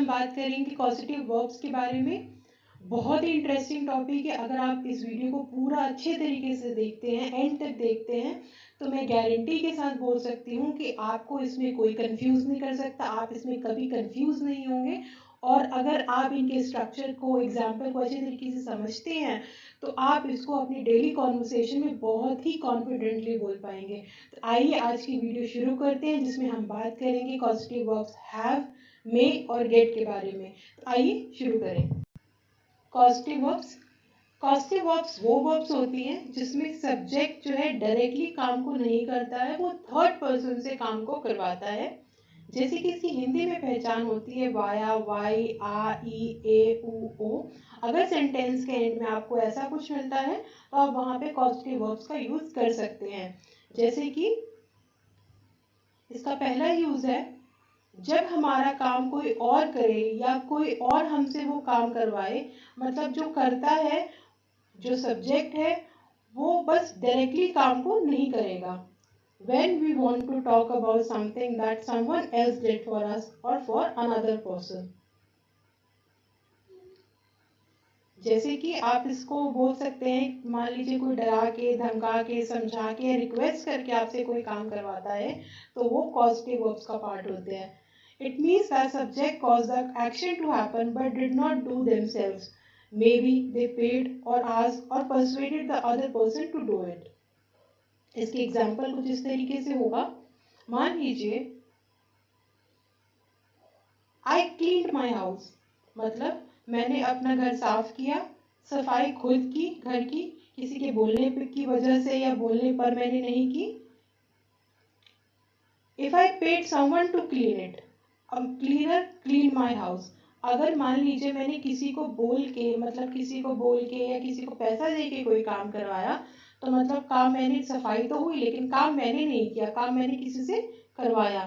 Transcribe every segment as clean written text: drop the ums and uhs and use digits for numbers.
हम बात करेंगे कॉजेटिव वर्ब्स के बारे में। बहुत ही इंटरेस्टिंग टॉपिक है। अगर आप इस वीडियो को पूरा अच्छे तरीके से देखते हैं, एंड तक देखते हैं, तो मैं गारंटी के साथ बोल सकती हूँ कि आपको इसमें कोई कंफ्यूज नहीं कर सकता, आप इसमें कभी कंफ्यूज नहीं होंगे। और अगर आप इनके स्ट्रक्चर को, एग्जाम्पल को अच्छे तरीके से समझते हैं तो आप इसको अपनी डेली कॉन्वर्सेशन में बहुत ही कॉन्फिडेंटली बोल पाएंगे। तो आइए आज की वीडियो शुरू करते हैं, जिसमें हम बात करेंगे पॉजिटिव वर्ब्स हैव, मे और गेट के बारे में। तो आइए शुरू करें। पॉजिटिव वर्ब्स, पॉजिटिव वर्ब्स वो वर्ब्स होती हैं जिसमें सब्जेक्ट जो है डायरेक्टली काम को नहीं करता है, वो थर्ड पर्सन से काम को करवाता है। जैसे कि इसकी हिंदी में पहचान होती है वाया, वाई, आ, ई, ए, उ, ओ। अगर सेंटेंस के एंड में आपको ऐसा कुछ मिलता है तो आप वहां पे पॉजिटिव वर्ब्स का यूज कर सकते हैं। जैसे कि इसका पहला यूज है जब हमारा काम कोई और करे या कोई और हमसे वो काम करवाए, मतलब जो करता है, जो सब्जेक्ट है, वो बस डायरेक्टली काम को नहीं करेगा। When we want to talk about something that someone else did for us or for another person. जैसे कि आप इसको बोल सकते हैं, मान लीजिए कोई डरा के, धमका के, समझा के, रिक्वेस्ट करके आपसे कोई काम करवाता है, तो वो पॉजिटिव वर्ब्स का पार्ट होते हैं। It means that subject caused the action to happen but did not do themselves. Maybe they paid or asked or persuaded the other person to do it. इसके एग्जाम्पल कुछ इस तरीके से होगा। मान लीजिए आई क्लीन्ड माई हाउस, मतलब मैंने अपना घर साफ किया, सफाई खुद की घर की, किसी के बोलने की वजह से या बोलने पर मैंने नहीं की। If I paid someone to clean it, cleaner clean my house. अगर मान लीजिए मैंने किसी को बोल के, मतलब किसी को बोल के या किसी को पैसा दे के कोई काम करवाया, तो मतलब काम मैंने, सफाई तो हुई लेकिन काम मैंने नहीं किया, काम मैंने किसी से करवाया।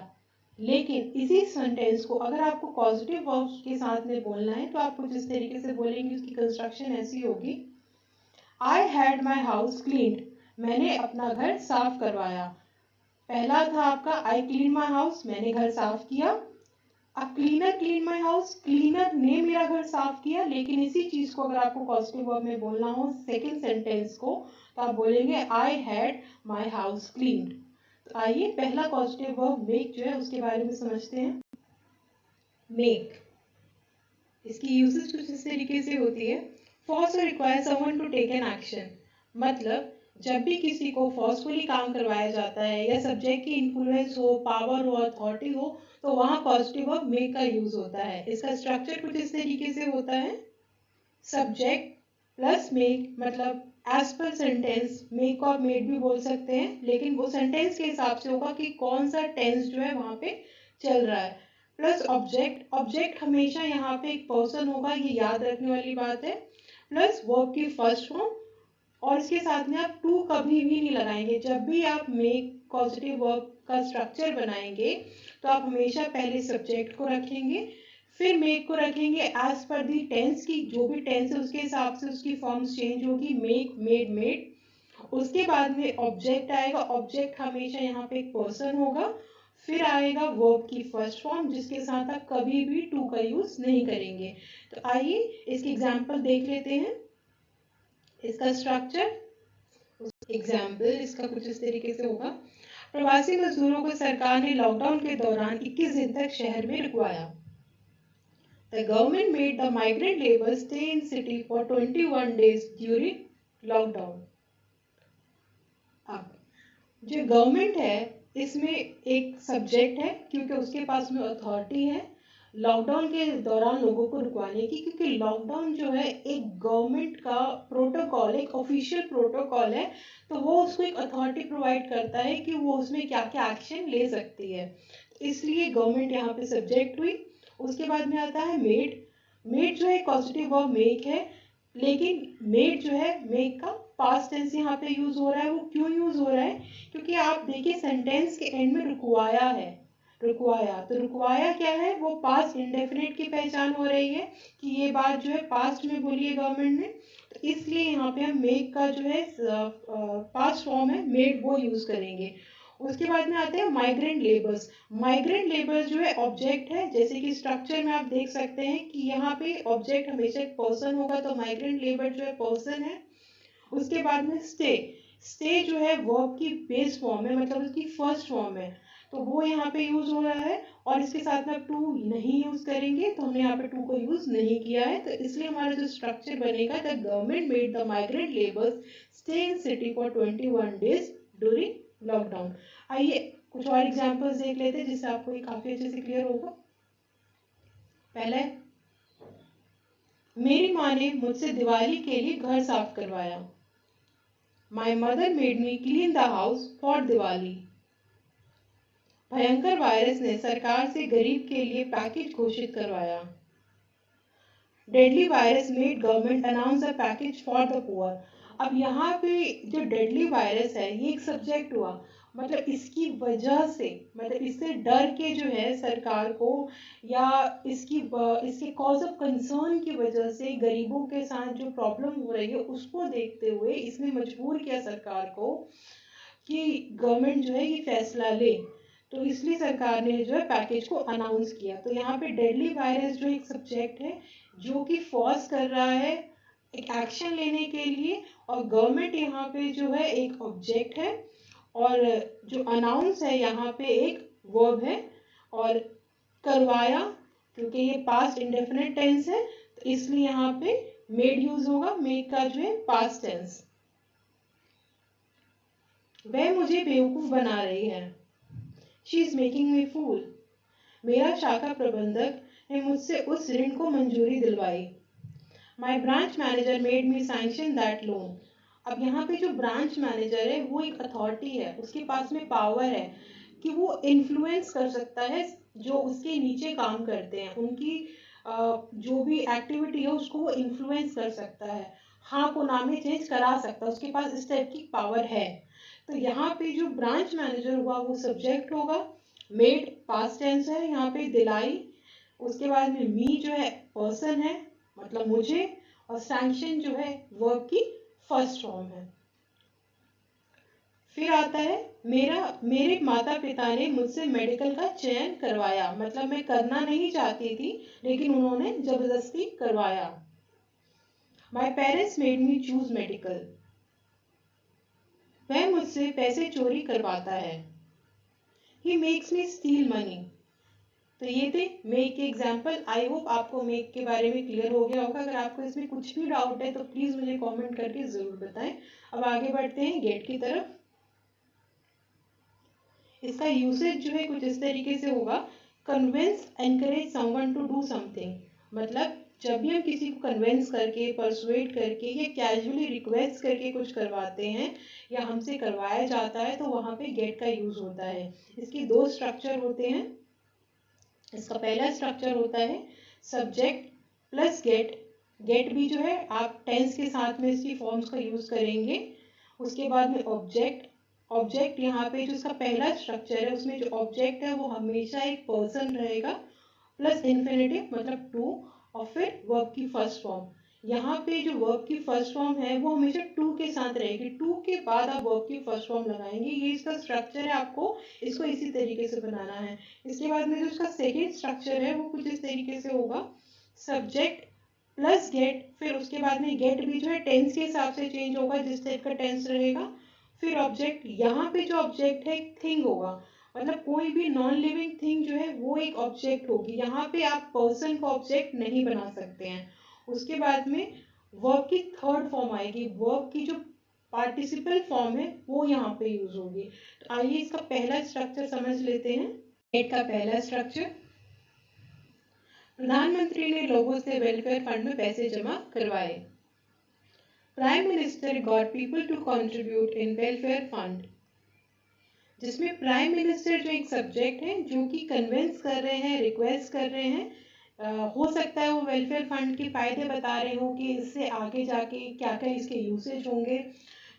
लेकिन इसी सेंटेंस को अगर आपको पॉजिटिव वर्ब्स के साथ में बोलना है तो आप कुछ इस तरीके से बोलेंगे। उसकी कंस्ट्रक्शन ऐसी होगी, आई हैड माई हाउस क्लीन्ड, मैंने अपना घर साफ करवाया। पहला था आपका आई क्लीन माई हाउस, मैंने घर साफ किया। अब cleaner clean my house, cleaner ने मेरा घर साफ किया। लेकिन इसी चीज को अगर आपको पॉजिटिव वर्ब में बोलना हो, सेकंड सेंटेंस को, तो आप बोलेंगे आई हैड माई हाउस क्लीन्ड। तो आइए पहला पॉजिटिव वर्ब मेक जो है उसके बारे में समझते हैं। मेक, इसकी यूजेस कुछ इस तरीके से होती है, फोर्स और require someone to take an action. मतलब जब भी किसी को फोर्सफुली काम करवाया जाता है या सब्जेक्ट की इन्फ्लुएंस हो, पावर हो, अथॉरिटी हो, तो वहां पॉजिटिव वर्ब मेक का यूज होता है। इसका स्ट्रक्चर कुछ इस तरीके से होता है, सब्जेक्ट प्लस मेक, मतलब एज पर सेंटेंस मेक और मेड भी बोल सकते हैं, लेकिन वो सेंटेंस के हिसाब से होगा कि कौन सा टेंस जो है वहां पे चल रहा है। प्लस ऑब्जेक्ट, ऑब्जेक्ट हमेशा यहाँ पे एक पर्सन होगा, ये याद रखने वाली बात है। प्लस वर्ब की फर्स्ट फॉर्म, और इसके साथ में आप टू कभी भी नहीं लगाएंगे। जब भी आप मेक पॉजिटिव वर्ब का स्ट्रक्चर बनाएंगे तो आप हमेशा पहले सब्जेक्ट को रखेंगे, फिर मेक को रखेंगे एज पर दी टेंस की, जो भी टेंस है उसके हिसाब से उसकी फॉर्म्स चेंज होगी, मेक, मेड, मेड। उसके बाद में ऑब्जेक्ट आएगा, ऑब्जेक्ट हमेशा यहाँ पे एक पर्सन होगा। फिर आएगा वर्ब की फर्स्ट फॉर्म, जिसके साथ आप कभी भी टू का यूज नहीं करेंगे। तो आइए इसकी एग्जाम्पल देख लेते हैं। इसका स्ट्रक्चर, एग्जाम्पल इसका कुछ इस तरीके से होगा, प्रवासी मजदूरों को सरकार ने लॉकडाउन के दौरान 21 दिन तक शहर में रुकवाया। The government made the migrant labor stay in city for 21 days during lockdown. अब जो गवर्नमेंट है इसमें एक सब्जेक्ट है, क्योंकि उसके पास में अथॉरिटी है लॉकडाउन के दौरान लोगों को रुकवाने की, क्योंकि लॉकडाउन जो है एक गवर्नमेंट का प्रोटोकॉल, एक ऑफिशियल प्रोटोकॉल है, तो वो उसको एक अथॉरिटी प्रोवाइड करता है कि वो उसमें क्या क्या एक्शन ले सकती है। इसलिए गवर्नमेंट यहाँ पे सब्जेक्ट हुई। उसके बाद में आता है मेड। मेड जो है पॉजिटिव वर्ब मेक है, लेकिन मेड जो है मेक का पास्ट टेंस यहाँ पे यूज हो रहा है। वो क्यों यूज हो रहा है? क्योंकि आप देखिए सेंटेंस के एंड में रुकवाया है, रुकवाया, तो रुकवाया क्या है, वो पास्ट इंडेफिनिट की पहचान हो रही है कि ये बात जो है पास्ट में बोली है गवर्नमेंट ने, तो इसलिए यहाँ पे हम मेक का जो है पास्ट फॉर्म है मेड वो यूज करेंगे। उसके बाद में आते हैं माइग्रेंट लेबर्स। माइग्रेंट लेबर जो है ऑब्जेक्ट है, जैसे कि स्ट्रक्चर में आप देख सकते हैं कि यहाँ पे ऑब्जेक्ट हमेशा एक पर्सन होगा, तो माइग्रेंट लेबर जो है पर्सन है। उसके बाद में स्टे, स्टे जो है वर्ब की बेस फॉर्म है, मतलब उसकी फर्स्ट फॉर्म है, तो वो यहाँ पे यूज हो रहा है। और इसके साथ में आप टू नहीं यूज करेंगे, तो हमने यहाँ पे टू को यूज नहीं किया है, तो इसलिए हमारा जो स्ट्रक्चर बनेगा, the government made the migrant labours stay in city for 21 days during lockdown. आइए कुछ और एग्जांपल्स देख लेते हैं जिससे आपको ये काफी अच्छे से क्लियर होगा। पहले, मेरी माँ ने मुझसे दिवाली के लिए घर साफ करवाया। My mother made me clean the house for Diwali. भयंकर वायरस ने सरकार से गरीब के लिए पैकेज घोषित करवाया। Deadly virus made government announce a package for the poor. अब यहाँ पे जो डेडली वायरस है ये एक सब्जेक्ट हुआ, मतलब इसकी वजह से, मतलब इससे डर के जो है सरकार को, या इसके कॉज ऑफ कंसर्न की वजह से गरीबों के साथ जो प्रॉब्लम हो रही है उसको देखते हुए इसने मजबूर किया सरकार को कि गवर्नमेंट जो है ये फैसला ले, तो इसलिए सरकार ने जो है पैकेज को अनाउंस किया। तो यहाँ पे डेडली वायरस जो एक सब्जेक्ट है जो कि फोर्स कर रहा है एक एक्शन लेने के लिए, और गवर्नमेंट यहाँ पे जो है एक ऑब्जेक्ट है, और जो अनाउंस है यहाँ पे एक वर्ब है, और करवाया क्योंकि ये पास्ट इंडेफिनिट टेंस है तो इसलिए यहाँ पे मेड यूज होगा, मेड का जो है पास्ट टेंस। वह मुझे बेवकूफ बना रही है, शी इज मेकिंग मी फूल। मेरा शाखा प्रबंधक ने मुझसे उस ऋण को मंजूरी दिलवाई। My branch manager made me sanction that loan. अब यहाँ पे जो ब्रांच मैनेजर है वो एक अथॉरिटी है, उसके पास में पावर है कि वो इन्फ्लुएंस कर सकता है जो उसके नीचे काम करते हैं, उनकी जो भी एक्टिविटी है उसको वो इन्फ्लुएंस कर सकता है, हाँ को ना में चेंज करा सकता है, उसके पास इस टाइप की पावर है। तो यहाँ पे जो ब्रांच मैनेजर हुआ वो सब्जेक्ट होगा, मेड पास्ट टेंस है यहाँ पे, दिलाई, उसके बाद में मी जो है पर्सन है मतलब मुझे, और सैंक्शन जो है वर्ब की फर्स्ट फॉर्म है। फिर आता है मेरे माता पिता ने मुझसे मेडिकल का चयन करवाया, मतलब मैं करना नहीं चाहती थी लेकिन उन्होंने जबरदस्ती करवाया। My parents made me choose medical. वह मुझसे पैसे चोरी करवाता है, he makes me steel money. तो ये थे मेक के एग्जाम्पल। आई होप आपको मेक के बारे में क्लियर हो गया होगा। अगर आपको इसमें कुछ भी डाउट है तो प्लीज मुझे कमेंट करके जरूर बताएं। अब आगे बढ़ते हैं गेट की तरफ। इसका यूसेज जो है कुछ इस तरीके से होगा, convince encourage someone to do something. मतलब जब भी हम किसी को कन्विंस करके, परसुएट करके या कैजुअली रिक्वेस्ट करके कुछ करवाते हैं या हमसे करवाया जाता है तो वहां पे गेट का यूज होता है। इसके दो स्ट्रक्चर होते हैं। इसका पहला स्ट्रक्चर होता है सब्जेक्ट प्लस गेट। गेट भी जो है आप टेंस के साथ में इसकी फॉर्म्स का यूज करेंगे। उसके बाद में ऑब्जेक्ट। ऑब्जेक्ट यहाँ पे जो इसका पहला स्ट्रक्चर है उसमें जो ऑब्जेक्ट है वो हमेशा एक पर्सन रहेगा, प्लस इन्फिनेटिव मतलब टू, और फिर वर्ब की फर्स्ट फॉर्म। यहाँ पे जो वर्ब की फर्स्ट फॉर्म है वो हमेशा टू के साथ रहेगी, टू के बाद आप वर्ब की फर्स्ट फॉर्म लगाएंगे। ये इसका स्ट्रक्चर है, आपको इसको इसी तरीके से बनाना है। इसके बाद में जो इसका सेकेंड स्ट्रक्चर है वो कुछ इस तरीके से होगा, सब्जेक्ट प्लस गेट, फिर उसके बाद में गेट भी जो है टेंस के हिसाब से चेंज होगा, जिस टाइप का टेंस रहेगा, फिर ऑब्जेक्ट। यहाँ पे जो ऑब्जेक्ट है एक थिंग होगा, मतलब कोई भी नॉन लिविंग थिंग जो है वो एक ऑब्जेक्ट होगी। यहाँ पे आप पर्सन को ऑब्जेक्ट नहीं बना सकते हैं। उसके बाद में वर्ब की थर्ड फॉर्म आएगी, वर्ब की जो पार्टिसिपल फॉर्म है वो यहाँ पे यूज होगी। तो आइए इसका पहला स्ट्रक्चर समझ लेते हैं। गेट का पहला स्ट्रक्चर, प्रधानमंत्री ने लोगों से वेलफेयर फंड में पैसे जमा करवाए। Prime minister got people to contribute in welfare fund, जिसमें प्राइम मिनिस्टर जो एक सब्जेक्ट है जो कि कन्विंस कर रहे हैं, रिक्वेस्ट कर रहे हैं, हो सकता है वो वेलफेयर फंड के फायदे बता रहे हो कि इससे आगे जाके क्या क्या इसके यूसेज होंगे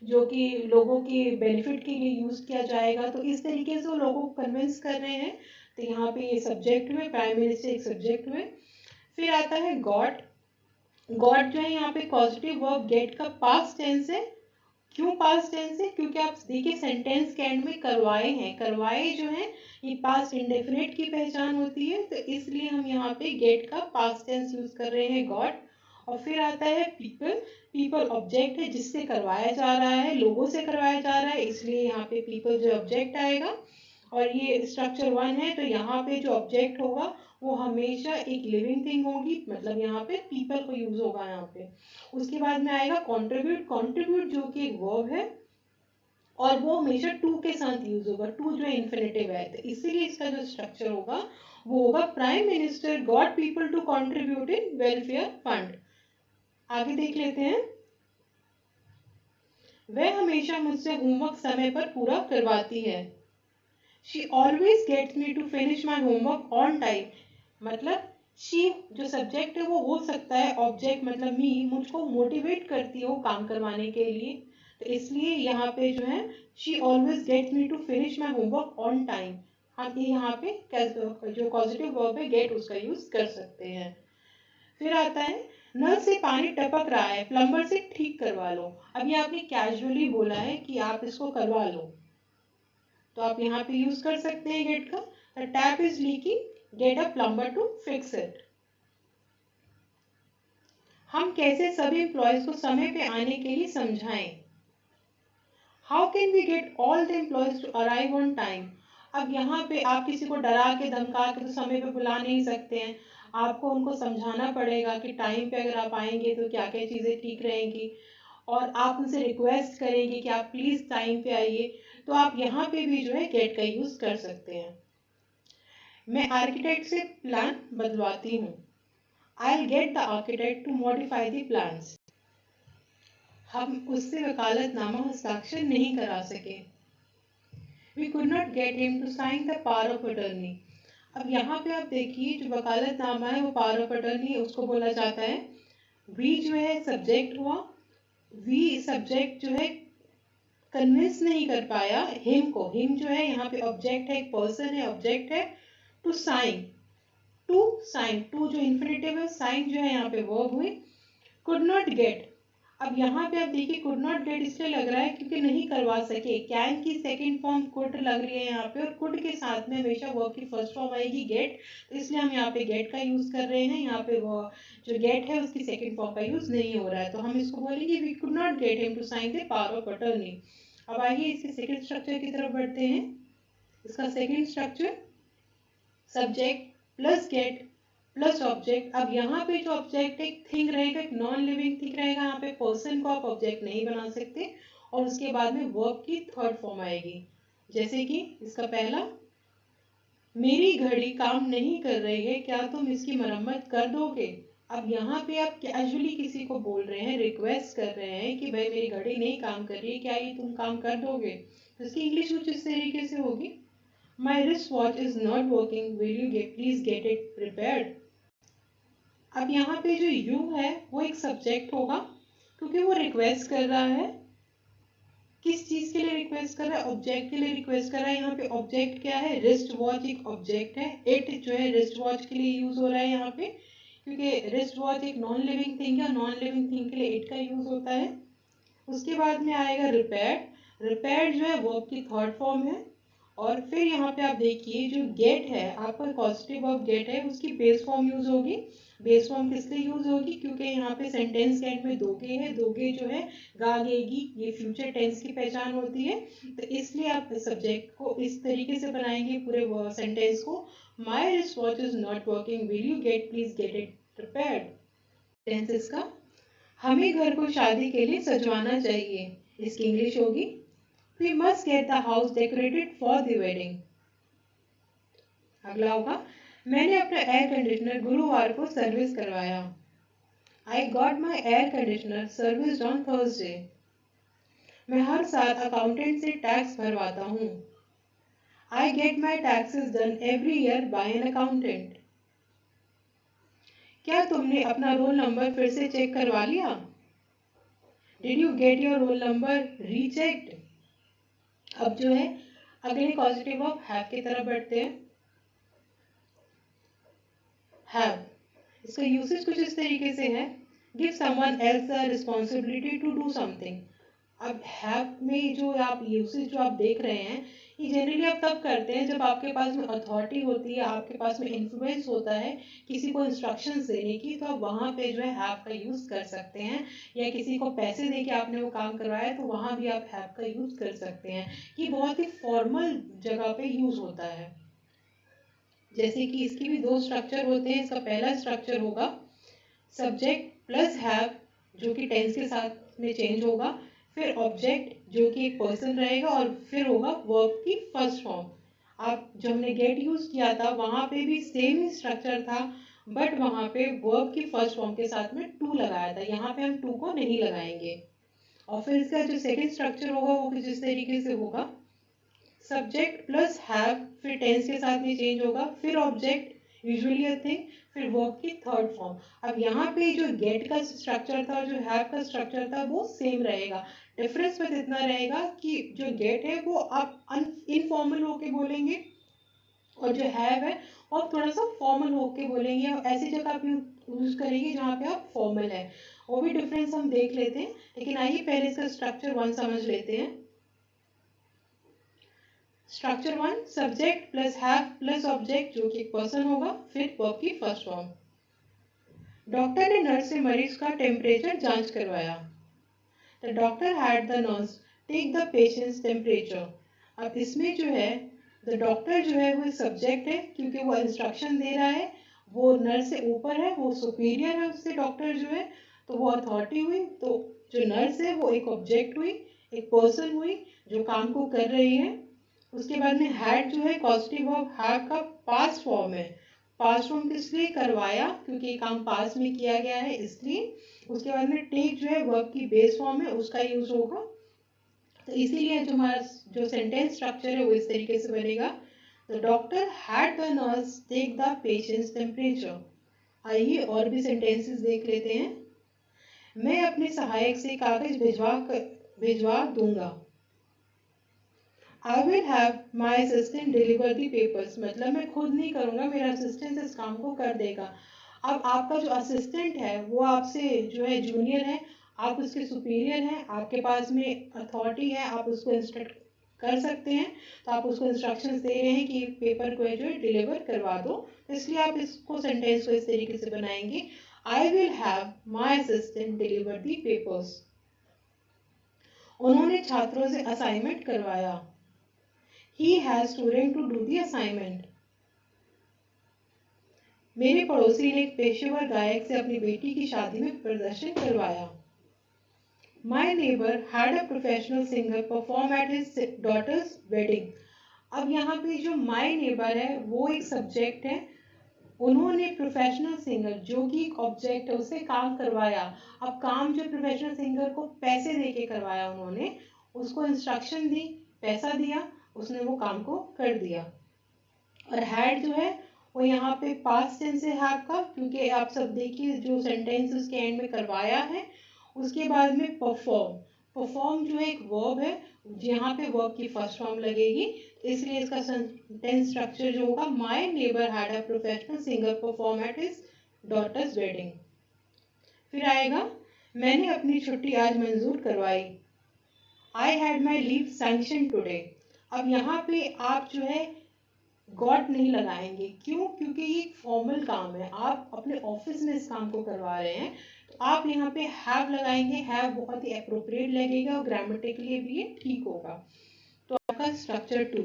जो कि लोगों के बेनिफिट के लिए यूज किया जाएगा। तो इस तरीके से वो लोगों को कन्विंस कर रहे हैं। तो यहाँ पे ये सब्जेक्ट में, प्राइम मिनिस्टर एक सब्जेक्ट में। फिर आता है गॉट। गॉट जो है यहाँ पे पॉजिटिव वर्ब, गेट का पास्ट टेंस है, क्यों पास्ट टेंस है? क्योंकि आप देखिए सेंटेंस के एंड में करवाए हैं, करवाए जो है ये पास्ट इंडेफिनिट की पहचान होती है, तो इसलिए हम यहाँ पे गेट का पास्ट टेंस यूज कर रहे हैं, गॉट। और फिर आता है पीपल। पीपल ऑब्जेक्ट है जिससे करवाया जा रहा है, लोगों से करवाया जा रहा है, इसलिए यहाँ पे पीपल जो ऑब्जेक्ट आएगा। और ये स्ट्रक्चर 1 है, तो यहाँ पे जो ऑब्जेक्ट होगा वो हमेशा एक लिविंग थिंग होगी, मतलब यहाँ पे पीपल को यूज होगा यहाँ पे। उसके बाद में आएगा कंट्रीब्यूट। कंट्रीब्यूट जो कि एक वर्ब है और वो हमेशा टू के साथ यूज होगा, टू जो इन्फिनेटिव है, तो इसीलिए इसका जो स्ट्रक्चर होगा वो होगा prime minister got people to contribute in welfare fund. आगे देख लेते हैं। वह हमेशा मुझसे होमवर्क समय पर पूरा करवाती है। She always gets me to finish my homework on time. मतलब शी जो सब्जेक्ट है वो हो सकता है ऑब्जेक्ट, मतलब मी मुझको मोटिवेट करती हो काम करवाने के लिए, तो इसलिए यहाँ पे जो है she always gets me to finish my homework on time. हम ये यहाँ पे जो पॉजिटिव वर्ब है गेट उसका यूज कर सकते हैं। फिर आता है नल से पानी टपक रहा है, प्लम्बर से ठीक करवा लो। अब ये आपने कैजुअली बोला है कि आप इसको करवा लो, तो आप यहाँ पे यूज कर सकते हैं गेट का। The tap is leaking, get a plumber to fix it. हम कैसे सभी एम्प्लॉयज को समय पे आने के लिए समझाएं। How can we get all the employees to arrive on time. अब यहाँ पे आप किसी को डरा के धमका के तो समय पे बुला नहीं सकते हैं, आपको उनको समझाना पड़ेगा कि टाइम पे अगर आप आएंगे तो क्या क्या चीज़ें ठीक रहेंगी, और आप उनसे रिक्वेस्ट करेंगे कि आप प्लीज़ टाइम पे आइए, तो आप यहाँ पे भी जो है गेट का यूज़ कर सकते हैं। मैं आर्किटेक्ट से प्लान बदलवाती हूँ। I'll get the architect to modify the plans. हम उससे वकालतनामा हस्ताक्षर नहीं करा सके। We could not get him to sign the power of attorney. अब यहाँ पे आप देखिए जो वकालतनामा है वो पावर ऑफ अटर्नी उसको बोला जाता है। वी जो है सब्जेक्ट हुआ, वी सब्जेक्ट जो है कन्विंस नहीं कर पाया हिम को, हिम जो है यहाँ पे ऑब्जेक्ट है, एक पर्सन है, ऑब्जेक्ट है। To sign, to sign, to जो इन्फिनेटिव है, साइन जो है यहाँ पे वर्ब हुई। कुड नॉट गेट, अब यहाँ पे आप देखिए कुड नॉट गेट इसलिए लग रहा है क्योंकि नहीं करवा सके, कैन की सेकंड फॉर्म कुड लग रही है यहाँ पे, और कुड के साथ में हमेशा वर्ब की फर्स्ट फॉर्म आएगी गेट, तो इसलिए हम यहाँ पे गेट का यूज कर रहे हैं। यहाँ पे वो जो गेट है उसकी सेकंड फॉर्म का यूज नहीं हो रहा है, तो हम इसको बोलेंगे we could not get him to sign the power of attorney. अब आइए इसके सेकंड स्ट्रक्चर की तरफ बढ़ते हैं। इसका second structure subject plus gate plus object. अब यहाँ पे जो ऑब्जेक्ट एक थिंग रहेगा, एक नॉन लिविंग थिंग रहेगा, यहाँ पे पर्सन को आप ऑब्जेक्ट नहीं बना सकते, और उसके बाद में वर्ब की थर्ड फॉर्म आएगी। जैसे कि इसका पहला, मेरी घड़ी काम नहीं कर रही है, क्या तुम इसकी मरम्मत कर दोगे। अब यहाँ पे आप कैजुअली किसी को बोल रहे हैं, रिक्वेस्ट कर रहे हैं कि भाई मेरी घड़ी नहीं काम कर रही है, क्या ये तुम काम कर दोगे, तो इसकी इंग्लिश कुछ इस तरीके से होगी, My wristwatch is not working. Will you please get it repaired? अब यहाँ पे जो you है वो एक सब्जेक्ट होगा क्योंकि वो रिक्वेस्ट कर रहा है। किस चीज के लिए रिक्वेस्ट कर रहा है? ऑब्जेक्ट के लिए रिक्वेस्ट कर रहा है। यहाँ पे ऑब्जेक्ट क्या है? रिस्ट वॉच एक ऑब्जेक्ट है। इट जो है रिस्ट वॉच के लिए यूज हो रहा है यहाँ पे, क्योंकि रिस्ट वॉच एक नॉन लिविंग थिंग है, नॉन लिविंग थिंग के लिए इट का यूज होता है। उसके बाद में आएगा रिपेयर्ड। रिपेयर्ड जो है वर्ब की थर्ड फॉर्म है। और फिर यहाँ पे आप देखिए जो गेट है आपका पॉजिटिव वर्ब गेट है, उसकी बेस फॉर्म यूज होगी। बेस फॉर्म किस लिए यूज होगी? क्योंकि यहाँ पे सेंटेंस के एंड में दोगे है, दोगे जो है गागेगी, ये फ्यूचर टेंस की पहचान होती है, तो इसलिए आप सब्जेक्ट को इस तरीके से बनाएंगे पूरे सेंटेंस को। My wrist watch is not working, will you get please get it prepared. Tenses का, हमें घर को शादी के लिए सजवाना चाहिए, इसकी इंग्लिश होगी We must get the house decorated for the wedding. अगला होगा, मैंने अपना एयर कंडीशनर गुरुवार को सर्विस करवाया। I got my air conditioner serviced on Thursday. मैं हर साल अकाउंटेंट से टैक्स भरवाता हूँ। I get my taxes done every year by an accountant. क्या तुमने अपना रोल नंबर फिर से चेक करवा लिया? Did you get your roll number rechecked? अब जो है अगले पॉजिटिव ऑफ हैव की तरफ बढ़ते हैं। हैव, इसका यूसेज कुछ इस तरीके से है, give someone else a responsibility to do something. अब हैव में जो आप यूसेज जो आप देख रहे हैं, ये जनरली आप तब करते हैं जब आपके पास में अथॉरिटी होती है, आपके पास में इन्फ्लुएंस होता है किसी को इंस्ट्रक्शंस देने की, तो आप वहाँ पे जो है हैव का यूज़ कर सकते हैं। या किसी को पैसे दे के आपने वो काम करवाया तो वहाँ भी आप हैव का यूज़ कर सकते हैं। ये बहुत ही फॉर्मल जगह पे यूज़ होता है। जैसे कि इसकी भी दो स्ट्रक्चर होते हैं। इसका पहला स्ट्रक्चर होगा सब्जेक्ट प्लस हैव, जो कि टेंस के साथ में चेंज होगा, फिर ऑब्जेक्ट जो कि एक पर्सन रहेगा, और फिर होगा वर्ब की फर्स्ट फॉर्म। आप जब हमने गेट यूज किया था वहां पे भी सेम ही स्ट्रक्चर था, बट वहां पे वर्ब की फर्स्ट फॉर्म के साथ में टू लगाया था। यहाँ पे हम टू को नहीं लगाएंगे। और फिर इसका जो सेकंड स्ट्रक्चर होगा वो कुछ इस तरीके से होगा, सब्जेक्ट प्लस हैव, फिर टेंस के साथ में चेंज होगा, फिर ऑब्जेक्ट यूजुअली अ थिंग, फिर वर्ब की थर्ड फॉर्म। अब यहाँ पे जो गेट का स्ट्रक्चर था और जो हैव का स्ट्रक्चर था वो सेम रहेगा। डिफरेंस बस इतना रहेगा कि जो गेट है वो आप इनफॉर्मल होके बोलेंगे, और जो हैव है वो आप थोड़ा सा फॉर्मल होके बोलेंगे, और ऐसी जगह आप यूज करेंगे जहाँ पे आप फॉर्मल है। वो भी डिफरेंस हम देख लेते हैं, लेकिन आइए पहले इसका स्ट्रक्चर वन समझ लेते हैं। Structure one, subject plus have plus object जो कि एक पर्सन होगा, फिर वर्ब की फर्स्ट फॉर्म। डॉक्टर ने नर्स से मरीज का टेम्परेचर जांच करवाया। The doctor had the nurse take the patient's temperature. अब इसमें जो है द डॉक्टर जो है वो सब्जेक्ट है, क्योंकि वो इंस्ट्रक्शन दे रहा है, वो नर्स से ऊपर है, वो सुपीरियर है उससे, डॉक्टर जो है, तो वो अथॉरिटी हुई। तो जो नर्स है वो एक ऑब्जेक्ट हुई, एक पर्सन हुई जो काम को कर रही है। उसके बाद में हैड जो है कॉजेटिव वर्ब हैव का पास्ट फॉर्म है। पास्ट फॉर्म किस लिए करवाया, क्योंकि ये काम पास्ट में किया गया है इसलिए। उसके बाद में टेक जो है वर्ब की बेस फॉर्म है, उसका यूज होगा। तो इसीलिए जो हमारा जो सेंटेंस स्ट्रक्चर है वो इस तरीके से बनेगा, the doctor had the nurse take the patient's temperature. आइए और भी सेंटेंसेस देख लेते हैं। मैं अपने सहायक से कागज भिजवा दूंगा। I will have my assistant deliver the papers, मतलब मैं खुद नहीं करूंगा, मेरा असिस्टेंट इस काम को कर देगा। अब आपका जो असिस्टेंट है वो आपसे जो है जूनियर है, आप उसके सुपीरियर हैं, आपके पास में अथॉरिटी है, आप उसको इंस्ट्रक्ट कर सकते हैं। तो आप उसको इंस्ट्रक्शंस दे रहे हैं कि पेपर को जो है डिलीवर करवा दो, इसलिए आप इसको सेंटेंस को इस तरीके से बनाएंगे, I will have my assistant deliver the papers. उन्होंने छात्रों से असाइनमेंट करवाया। He has students to do the assignment. मेरे पड़ोसी ने एक पेशेवर गायक से अपनी बेटी की शादी में प्रदर्शन करवाया। My neighbor had a professional singer perform at his daughter's wedding. अब यहाँ पे जो my neighbor है वो एक सब्जेक्ट है, उन्होंने प्रोफेशनल सिंगर जो कि एक ऑब्जेक्ट है उससे काम करवाया। अब काम जो प्रोफेशनल सिंगर को पैसे दे के करवाया, उन्होंने उसको इंस्ट्रक्शन दी, पैसा दिया, उसने वो काम को कर दिया। और हैड जो है वो यहाँ पे पास्ट टेंस है हैव का, क्योंकि आप सब देखिए जो सेंटेंस उसके एंड में करवाया है। उसके बाद में परफॉर्म, परफॉर्म जो है एक वर्ब है, यहाँ पे वर्ब की फर्स्ट फॉर्म लगेगी, इसलिए इसका सेंटेंस स्ट्रक्चर जो होगा, my neighbour had a professional singer perform at his daughter's wedding. फिर आएगा मैंने अपनी छुट्टी आज मंजूर करवाई। I had my leave sanction today. अब यहाँ पे आप जो है गॉट नहीं लगाएंगे, क्यों, क्योंकि ये फॉर्मल काम है, आप अपने ऑफिस में इस काम को करवा रहे हैं, तो आप यहाँ पे हैव लगाएंगे। हैव बहुत ही अप्रोप्रिएट लगेगा और ग्रामेटिकली भी ये ठीक होगा। तो आपका स्ट्रक्चर टू,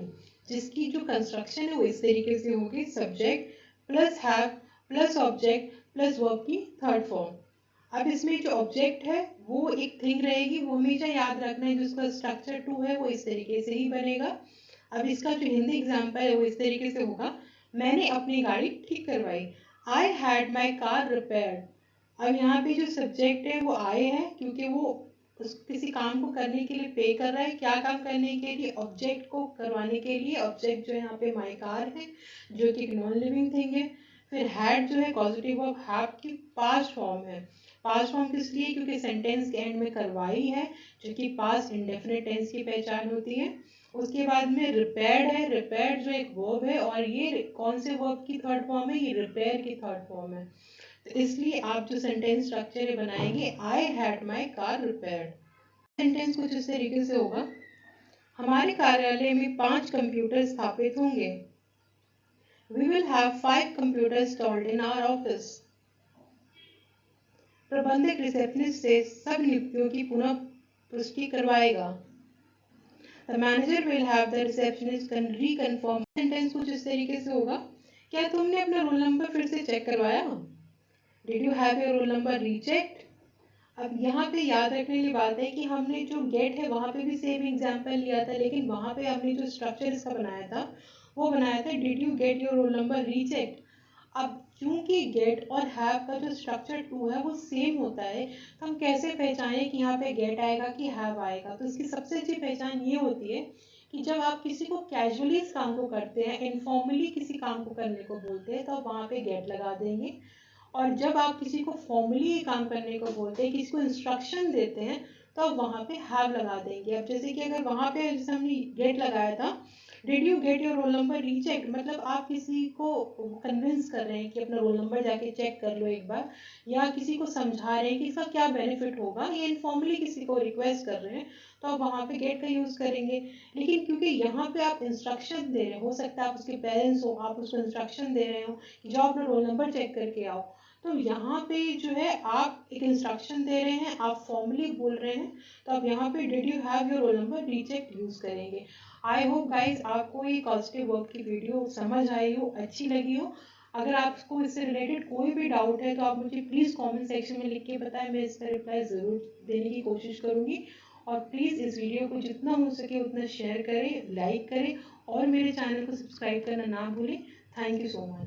जिसकी जो कंस्ट्रक्शन है वो इस तरीके से होगी, subject plus have plus object plus verb की थर्ड फॉर्म। अब इसमें जो ऑब्जेक्ट है वो एक थिंग रहेगी, वो हमेशा याद रखना है, जिसका स्ट्रक्चर टू है वो इस तरीके से ही बनेगा। अब इसका जो हिंदी एग्जाम्पल है वो इस तरीके से होगा, मैंने अपनी गाड़ी ठीक करवाई। I had my car repaired. अब यहाँ पे जो सब्जेक्ट है वो आई है, क्योंकि वो किसी काम को करने के लिए पे कर रहा है। क्या काम करने के लिए, ऑब्जेक्ट को करवाने के लिए। ऑब्जेक्ट जो है यहाँ पे माई कार है जो कि नॉन लिविंग थिंग है। फिर हैड जो है पॉजिटिव वर्ब हैव की पास्ट फॉर्म है। पास्ट फॉर्म किस लिए, क्योंकि सेंटेंस के एंड में करवाई है, जो कि पास्ट इंडेफिनिट टेंस की पहचान होती है। उसके बाद में रिपेयर्ड है, रिपेयर्ड जो एक वर्ब है, और ये कौन से वर्ब की थर्ड फॉर्म है, ये रिपेयर की थर्ड फॉर्म है। तो इसलिए आप जो सेंटेंस स्ट्रक्चर बनाएंगे, आई had my car repaired. Sentence कुछ इस तरीके से होगा, हमारे कार्यालय में 5 कंप्यूटर स्थापित होंगे। We will have 5 computers installed in our office. प्रबंधक रिसेप्शनिस्ट से सब नियुक्तियों की पुनः पुष्टि करवाएगा। The manager will have the receptionist reconfirm. Sentence कुछ इस तरीके से होगा, क्या तुमने अपना रोल नंबर फिर से चेक करवाया? Did you have your roll number rechecked? अब यहाँ पे याद रखने की बात है कि हमने जो गेट है वहाँ पे भी सेम एग्जाम्पल लिया था, लेकिन वहाँ पे हमने जो स्ट्रक्चर इसका बनाया था वो बनाया था did you get your roll number rechecked. अब क्योंकि गेट और हैव का जो स्ट्रक्चर 2 है वो सेम होता है, तो हम कैसे पहचाने कि यहाँ पे गेट आएगा कि हैव आएगा? तो इसकी सबसे अच्छी पहचान ये होती है कि जब आप किसी को कैजुअली इस काम को करते हैं, इनफॉर्मली किसी काम को करने को बोलते हैं, तो आप वहाँ पे गेट लगा देंगे। और जब आप किसी को फॉर्मली काम करने को बोलते हैं, किसी को इंस्ट्रक्शन देते हैं, तो आप वहाँ पे हैव लगा देंगे। अब जैसे कि अगर वहाँ पे जैसे हमने गेट लगाया था, did you get your roll number recheck, मतलब आप किसी को कन्विंस कर रहे हैं कि अपना रोल नंबर जाके चेक कर लो एक बार, या किसी को समझा रहे हैं कि इसका क्या बेनिफिट होगा, ये इनफॉर्मली किसी को रिक्वेस्ट कर रहे हैं, तो आप वहाँ पे गेट का यूज करेंगे। लेकिन क्योंकि यहाँ पे आप इंस्ट्रक्शन दे रहे हो सकता है आप उसके पेरेंट्स हो, आप उसको इंस्ट्रक्शन दे रहे हो कि जाओ अपना रोल नंबर चेक करके आओ, तो यहाँ पे जो है आप एक इंस्ट्रक्शन दे रहे हैं, आप फॉर्मली बोल रहे हैं, तो आप यहाँ पे did you have your roll number recheck use करेंगे। आई होप गाइज आपको ये कॉजेटिव वर्ब की वीडियो समझ आई हो, अच्छी लगी हो। अगर आपको इससे रिलेटेड कोई भी डाउट है तो आप मुझे प्लीज़ कमेंट सेक्शन में लिख के बताएं, मैं इसका रिप्लाई ज़रूर देने की कोशिश करूँगी। और प्लीज़ इस वीडियो को जितना हो सके उतना शेयर करें, लाइक करें और मेरे चैनल को सब्सक्राइब करना ना भूलें। Thank you so much.